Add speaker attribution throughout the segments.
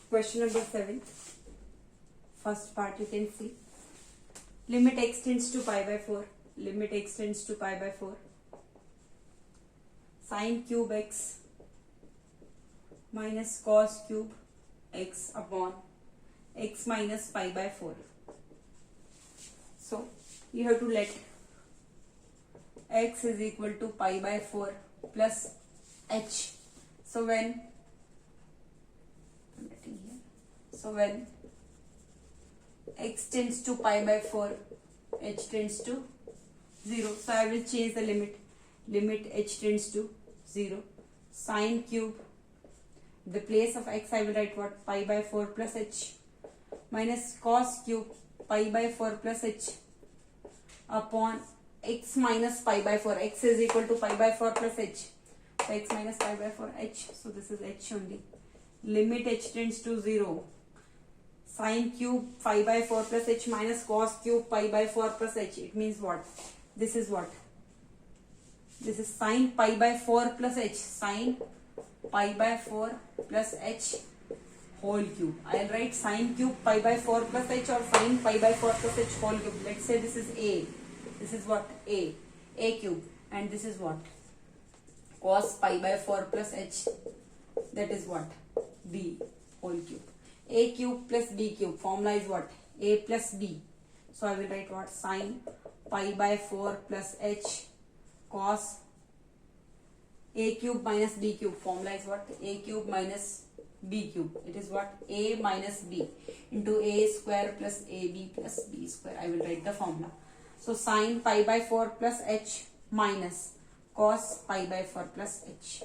Speaker 1: Question number 7. First part you can see. Limit x tends to pi by 4. Limit x tends to pi by 4. Sin cube x minus cos cube x upon x minus pi by 4. So you have to let x is equal to pi by 4 plus h. So when x tends to pi by 4, h tends to 0. So I will change the limit. Limit h tends to 0. Sin cube, the place of x I will write what? Pi by 4 plus h minus cos cube pi by 4 plus h upon x minus pi by 4. X is equal to pi by 4 plus h. So x minus pi by 4 h. So this is h only. Limit h tends to 0. Sin cube pi by 4 plus h minus cos cube pi by 4 plus h. It means what? This is what? This is sin pi by 4 plus h. Sin pi by 4 plus h whole cube. I will write sin cube pi by 4 plus h or sin pi by 4 plus h whole cube. Let's say this is a. This is what? A cube. And this is what? Cos pi by 4 plus h. That is what? B whole cube. A cube plus b cube. Formula is what? A plus b. So I will write what? Sin pi by 4 plus h cos a cube minus b cube. Formula is what? A cube minus b cube. It is what? A minus b into a square plus ab plus b square. I will write the formula. So sin pi by 4 plus h minus cos pi by 4 plus h.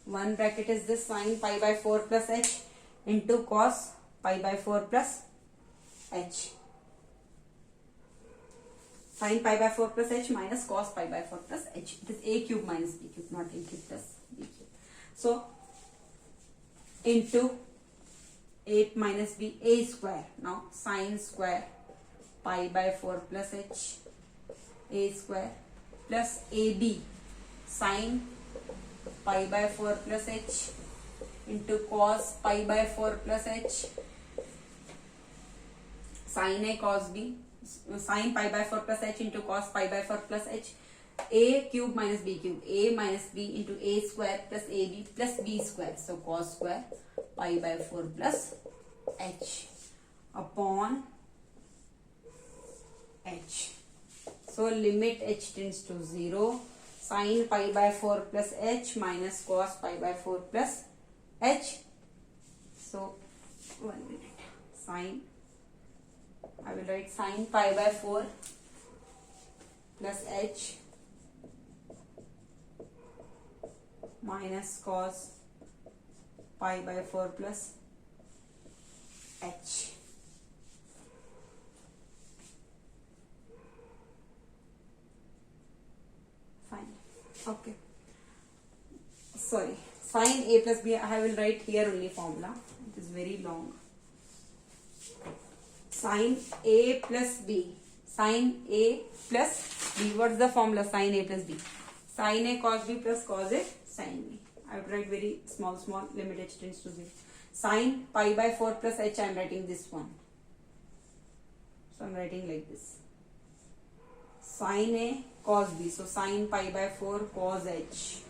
Speaker 1: One bracket is this sin pi by 4 plus h into cos pi by 4 plus h. Sin pi by 4 plus h minus cos pi by 4 plus h. It is a cube minus b cube, not a cube plus b cube. So into 8 minus b, a square. Now sin square pi by 4 plus h, a square plus ab sin pi by 4 plus h into cos pi by 4 plus h, sin a cos b, sin pi by 4 plus h into cos pi by 4 plus h, a cube minus b cube, a minus b into a square plus ab plus b square. So cos square pi by 4 plus h upon h. So limit h tends to 0. Sin pi by 4 plus h minus cos pi by 4 plus h. So 1 minute. Sin, I will write sin pi by 4 plus h minus cos pi by 4 plus h. Fine. Okay. Sorry. Sin a plus b, I will write here only formula. It is very long. Sin a plus b. Sin a plus b. What is the formula? Sin a plus b. Sin a cos b plus cos a sin b. I would write very small, limit h tends to 0. Sin pi by 4 plus h, I am writing this one. So I am writing like this. Sin a cos b. So sin pi by 4 cos h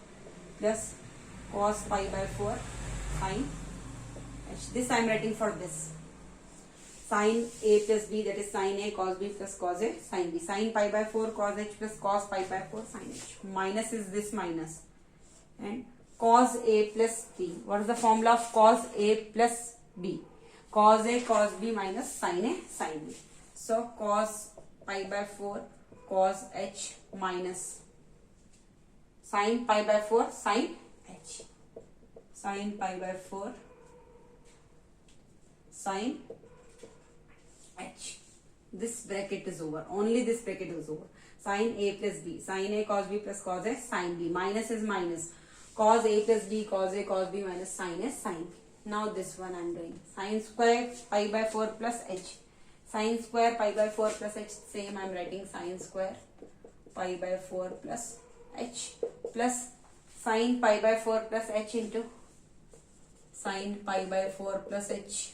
Speaker 1: plus cos pi by 4 sin h. This I am writing for this. Sin a plus b, that is sin a cos b plus cos a sin b. Sin pi by 4 cos h plus cos pi by 4 sin h. Minus is this minus. And cos a plus b. What is the formula of cos a plus b? Cos a cos b minus sin a sin b. So cos pi by 4 cos h minus sin pi by 4 sin h. Sin pi by 4 sin h. This bracket is over. Only this bracket is over. Sin a plus b. Sin a cos b plus cos a sin b. Minus is minus. Cos a plus b cos a cos b minus sin a sin b. Now this one I am doing. Sin square pi by 4 plus h. Sin square pi by 4 plus h. Same I am writing sin square pi by 4 plus h plus sin pi by 4 plus h into sine pi by 4 plus h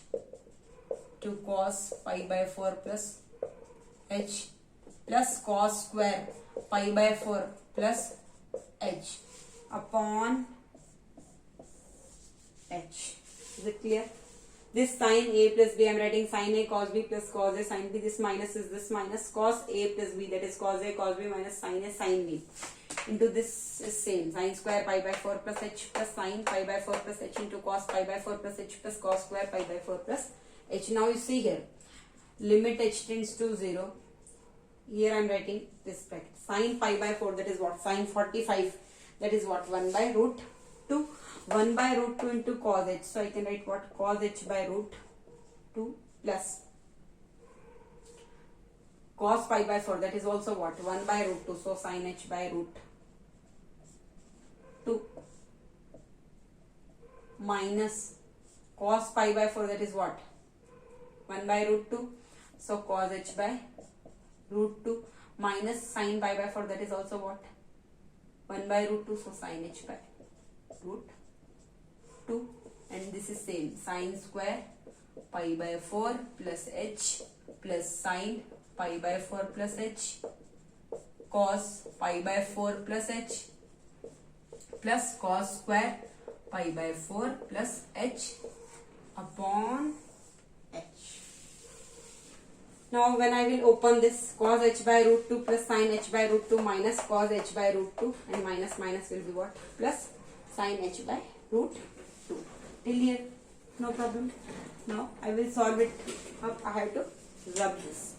Speaker 1: to cos pi by 4 plus h plus cos square pi by 4 plus h upon h. Is it clear? This sine a plus b, I am writing sine a cos b plus cos a sine b. This minus is this minus cos a plus b, that is cos a cos b minus sine a sine b. Into this is same, sine square pi by 4 plus h plus sine pi by 4 plus h into cos pi by 4 plus h plus cos square pi by 4 plus h. Now you see here, limit h tends to 0. Here I am writing this bracket. Sine pi by 4, that is what? Sine 45, that is what? 1 by root 2. 1 by root 2 into cos h. So I can write what? Cos h by root 2 plus cos pi by 4, that is also what? 1 by root 2. So sin h by root 2 minus cos pi by 4, that is what? 1 by root 2. So cos h by root 2 minus sin pi by 4, that is also what? 1 by root 2. So sin h by root 2, and this is same, sin square pi by 4 plus h plus sin pi by 4 plus h cos pi by 4 plus h plus cos square pi by 4 plus h upon h. Now when I will open this, cos h by root 2 plus sin h by root 2 minus cos h by root 2, and minus minus will be what? Plus sin h by root 2. Till here, no problem. Now I will solve it up. I have to rub this.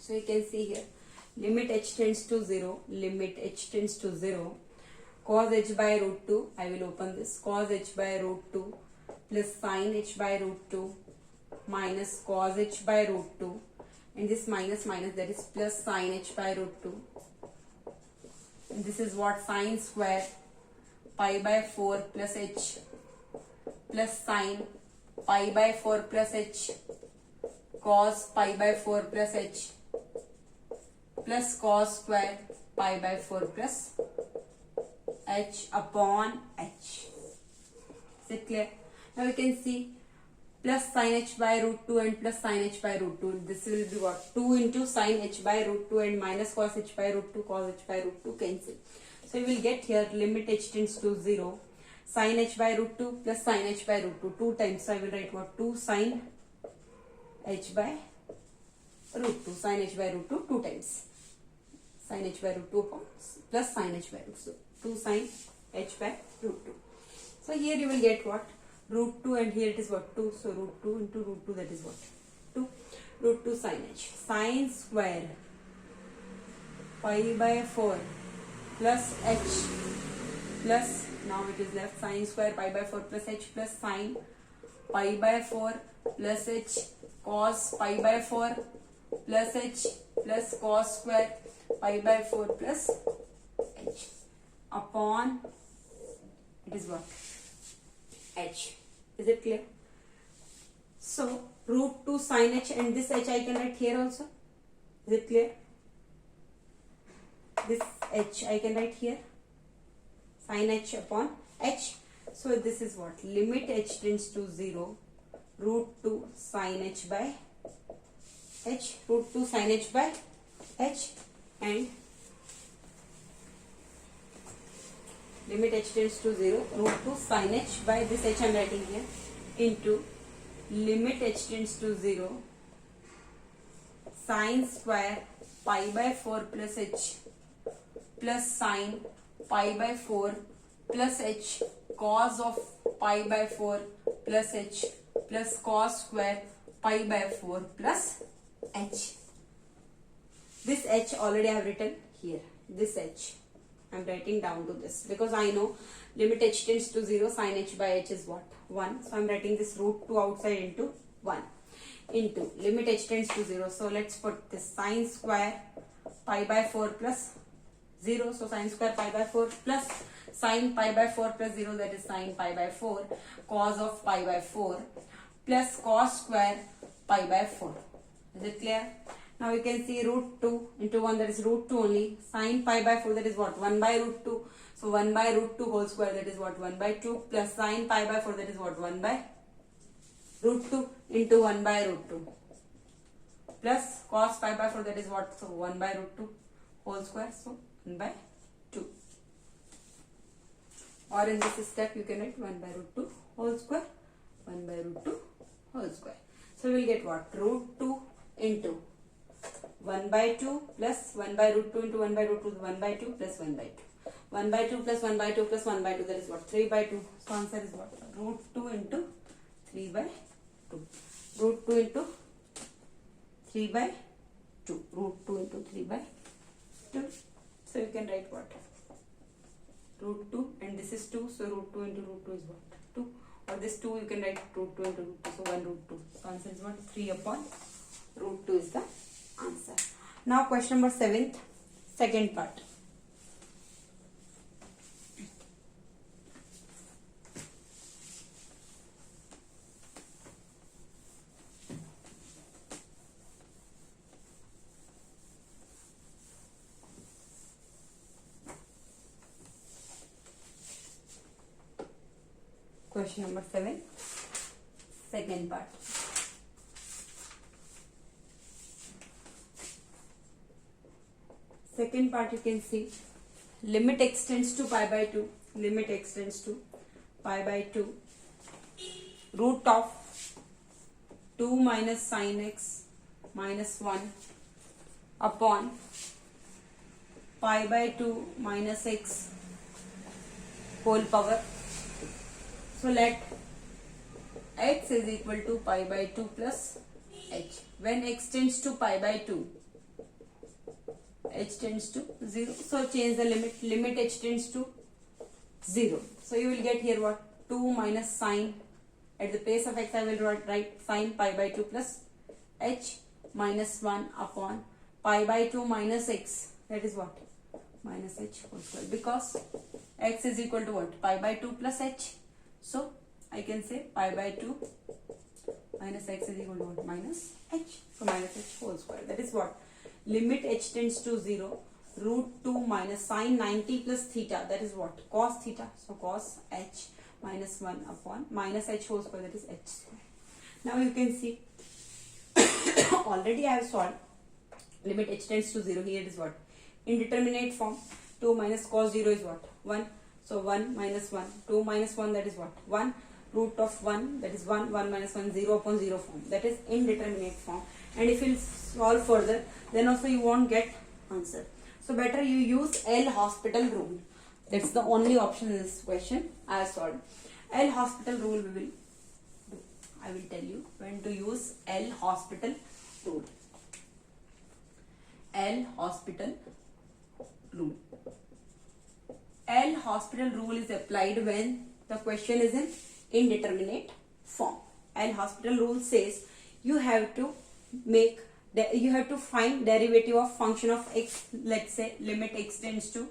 Speaker 1: So you can see here, limit h tends to 0, limit h tends to 0, cos h by root 2, I will open this, cos h by root 2 plus sin h by root 2 minus cos h by root 2, and this minus minus, that is plus sin h by root 2, and this is what? Sin square pi by 4 plus h plus sin pi by 4 plus h cos pi by 4 plus h plus cos square pi by 4 plus h upon h. Is it clear? Now you can see plus sin h by root 2 and plus sin h by root 2. This will be what? 2 into sin h by root 2 and minus cos h by root 2, cos h by root 2 cancel. So you will get here limit h tends to 0, sin h by root 2 plus sin h by root 2, 2 times. So I will write what? 2 sin h by root 2, sin h by root 2, 2 times. Sin h by root 2 upon plus sin h by root 2. 2 sin h by root 2. So here you will get what? Root 2, and here it is what? 2. So root 2 into root 2, that is what? 2. Root 2 sin h. Sin square pi by 4 plus h plus, now it is left, sin square pi by 4 plus h plus sin pi by 4 plus h cos pi by 4 plus h plus cos square pi by 4 plus h upon, it is what? H. Is it clear? So root 2 sin h, and this h I can write here also. Is it clear? This h I can write here, sin h upon h. So this is what? Limit h tends to 0, root 2 sin h by h, root 2 sin h by h, and limit h tends to 0, root 2 sin h by this h I am writing here, into limit h tends to 0, sin square pi by 4 plus h plus sin pi by 4 plus h cos of pi by 4 plus h plus cos square pi by 4 plus h. This h already I have written here. This h I am writing down to this, because I know limit h tends to 0, sin h by h is what? 1. So I am writing this root 2 outside into 1, into limit h tends to 0. So let's put this sin square pi by 4 plus 0. So sin square pi by 4 plus sin pi by 4 plus 0, that is sin pi by 4, cos of pi by 4 plus cos square pi by 4. Is it clear? Now you can see root 2 into 1, that is root 2 only. Sin pi by 4, that is what? 1 by root 2. So 1 by root 2 whole square, that is what? 1 by 2 plus sin pi by 4, that is what? 1 by root 2 into 1 by root 2 plus cos pi by 4, that is what? So 1 by root 2 whole square, so 1 by 2. Or in this step you can write 1 by root 2 whole square, 1 by root 2 whole square. So we will get what? Root 2 into 1 by 2 plus 1 by root 2 into 1 by root 2 is 1 by 2 plus 1 by 2. 1 by 2 plus 1 by 2 plus 1 by 2, that is what? 3 by 2. So answer is what? Root 2 into 3 by 2. Root 2 into 3 by 2. Root 2 into 3 by 2. So you can write what? Root 2, and this is 2, so root 2 into root 2 is what? 2. Or this 2 you can write root 2 into root 2, so 1 root 2. So answer is what? 3 upon root 2 is the answer. Now question number 7, second part. Question number 7, second part. Second part you can see limit extends to pi by 2, limit extends to pi by 2, root of 2 minus sin x minus 1 upon pi by 2 minus x whole power. So let x is equal to pi by 2 plus h. When x tends to pi by 2, h tends to 0. So change the limit. Limit h tends to 0. So you will get here what? 2 minus sine. At the place of x I will write sine pi by 2 plus h minus 1 upon pi by 2 minus x. That is what? Minus h whole square. Because x is equal to what? Pi by 2 plus h. So I can say pi by 2 minus x is equal to what? Minus h. So minus h whole square. That is what? Limit h tends to 0. Root 2 minus sine 90 plus theta. That is what? Cos theta. So cos h minus 1 upon minus h whole square. That is h square. Now you can see already I have solved. Limit h tends to 0. Here it is what? Indeterminate form. 2 minus cos 0 is what? 1. So 1 minus 1, 2 minus 1, that is what? 1. Root of 1, that is 1, 1 minus 1, 0 upon 0 form. That is indeterminate form. And if you solve further, then also you won't get answer. So better you use L'Hospital rule. That's the only option in this question I have solved. L'Hospital rule we will do. I will tell you when to use L'Hospital rule. L'Hospital rule. L'Hospital rule is applied when the question is in indeterminate form. L'Hospital rule says you have to find derivative of function of x. Let's say limit x tends to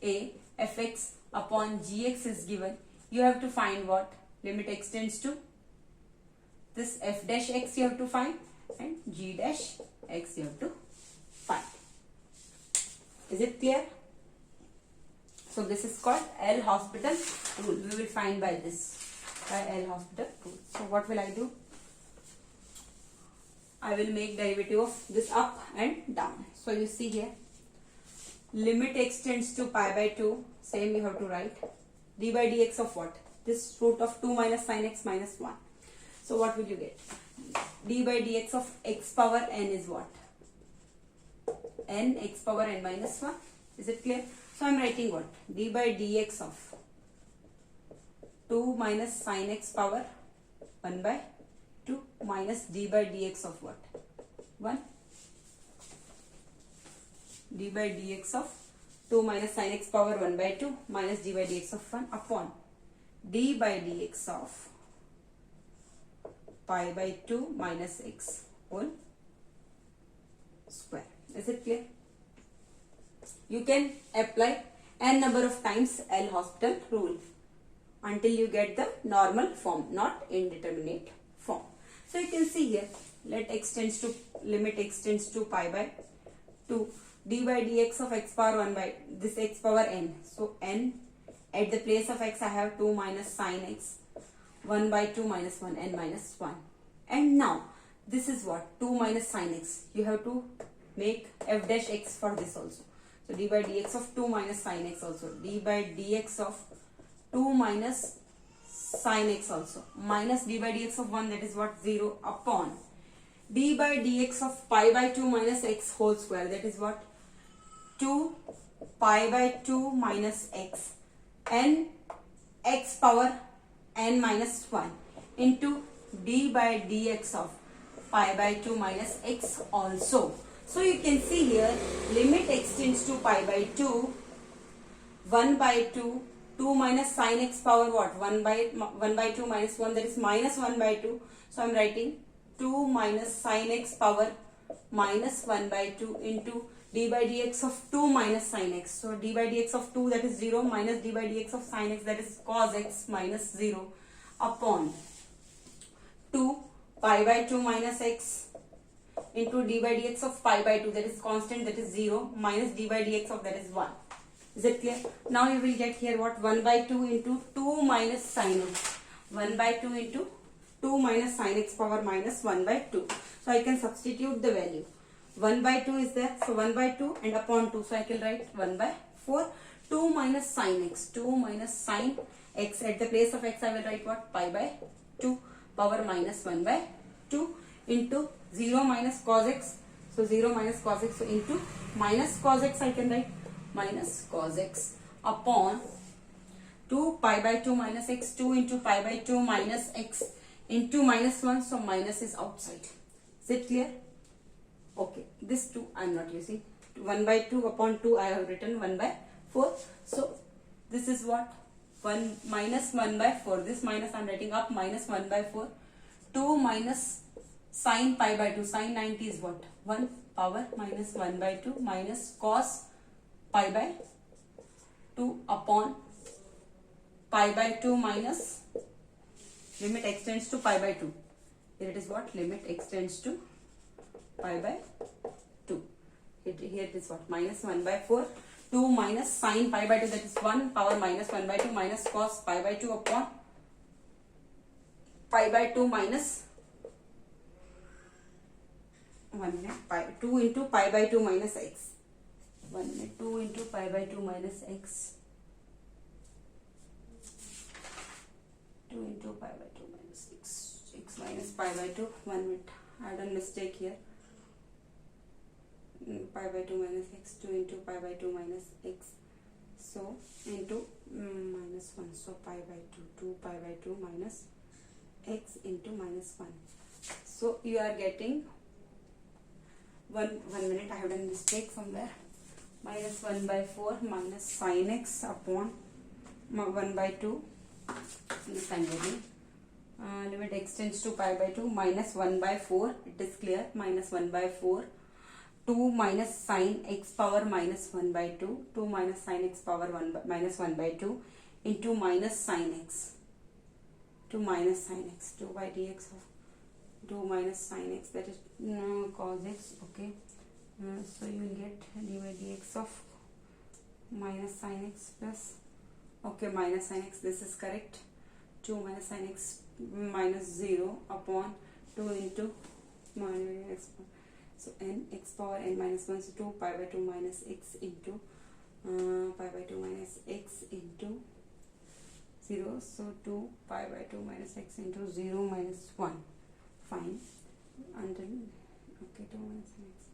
Speaker 1: a, fx upon gx is given. You have to find what? Limit x tends to this f dash x you have to find, and g dash x you have to find. Is it clear? So this is called L'Hospital rule. We will find by this, by L'Hospital rule. So what will I do? I will make derivative of this up and down. So you see here, limit x tends to pi by 2. Same you have to write. D by dx of what? This root of 2 minus sin x minus 1. So what will you get? D by dx of x power n is what? N x power n minus 1. Is it clear? So I am writing what? D by dx of 2 minus sin x power 1 by 2 minus d by dx of what? 1. D by dx of 2 minus sin x power 1 by 2 minus d by dx of 1 upon d by dx of pi by 2 minus x whole square. Is it clear? You can apply n number of times L'Hospital rule until you get the normal form, not indeterminate form. So you can see here, limit x tends to pi by 2, d by dx of x power 1 by this x power n. So n, at the place of x I have 2 minus sine x, 1 by 2 minus 1, n minus 1. And now this is what? 2 minus sine x. You have to make f dash x for this also. So d by dx of 2 minus sine x also. D by dx of 2 minus sine x also. Minus d by dx of 1, that is what? 0, upon d by dx of pi by 2 minus x whole square. That is what? 2 pi by 2 minus x. And x power n minus 1 into d by dx of pi by 2 minus x also. So you can see here, limit x tends to pi by 2, 1 by 2, 2 minus sine x power what? 1 by 2 minus 1, that is minus 1 by 2. So I am writing 2 minus sine x power minus 1 by 2 into d by dx of 2 minus sine x. So d by dx of 2, that is 0, minus d by dx of sine x, that is cos x minus 0, upon 2 pi by 2 minus x into d by dx of pi by 2, that is constant, that is 0, minus d by dx of that is 1. Is it clear? Now you will get here what? 1 by 2 into 2 minus sine x. 1 by 2 into 2 minus sine x power minus 1 by 2. So I can substitute the value. 1 by 2 is there. So 1 by 2 and upon 2. So I can write 1 by 4. 2 minus sine x. 2 minus sine x. At the place of x I will write what? Pi by 2 power minus 1 by 2 into 0 minus cos x. So 0 minus cos x. So into minus cos x I can write minus cos x upon 2 pi by 2 minus x. 2 into pi by 2 minus x into minus 1. So minus is outside. Is it clear? Okay. This 2 I am not using. 1 by 2 upon 2 I have written 1 by 4. So this is what? 1 minus 1 by 4. This minus I am writing up, minus 1 by 4. 2 minus sine pi by 2. Sine 90 is what? 1 power minus 1 by 2 minus cos pi by 2 upon pi by 2 minus limit x tends to pi by 2. Here it is what? Limit x tends to pi by 2. Here it is what? Minus 1 by 4. 2 minus sine pi by 2, that is 1 power minus 1 by 2 minus cos pi by 2 upon pi by 2 minus 1 minute, 2 into pi by 2 minus x. 1 minute, 2 into pi by 2 minus x. 2 into pi by 2 minus x. X minus pi by 2. 1 minute. I have done mistake here. Pi by 2 minus x. 2 into pi by 2 minus x. So into minus 1. So pi by 2. 2 pi by 2 minus x into minus 1. So you are getting 1 minute. I have done mistake somewhere. Minus 1 by 4 minus sine x upon 1 by 2. This I am getting. Limit x tends to pi by 2 minus 1 by 4. It is clear. Minus 1 by 4. 2 minus sine x power minus 1 by 2. 2 minus sine x power minus 1 by 2 into minus sine x. 2 minus sine x. 2 by dx of 2 minus sine x, that is cos x. Okay. So you will get d by dx of minus sine x plus, okay, minus sine x, this is correct. 2 minus sine x minus 0 upon 2 into minus x. So n x power n minus 1, so 2 pi by 2 minus x into pi by 2 minus x into 0. So 2 pi by 2 minus x into 0 minus 1. Fine. Until, okay, 2 minus x.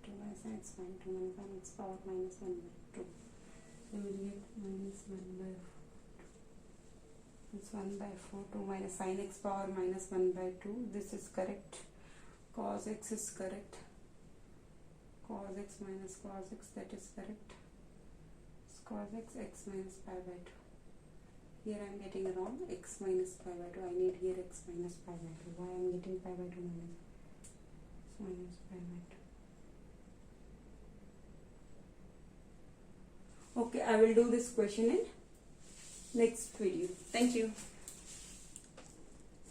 Speaker 1: 2 minus x, fine. 2 minus x power minus 1 by 2. So we will get minus 1 by 4. It's 1 by 4. 2 minus sin x power minus 1 by 2. This is correct. Cos x is correct. Cos x minus cos x, that is correct. Cos x, x minus pi by 2. Here I am getting wrong. X minus pi by 2. I need here x minus pi by 2. Why I am getting pi by 2 minus pi by 2. Okay, I will do this question in next video. Thank you.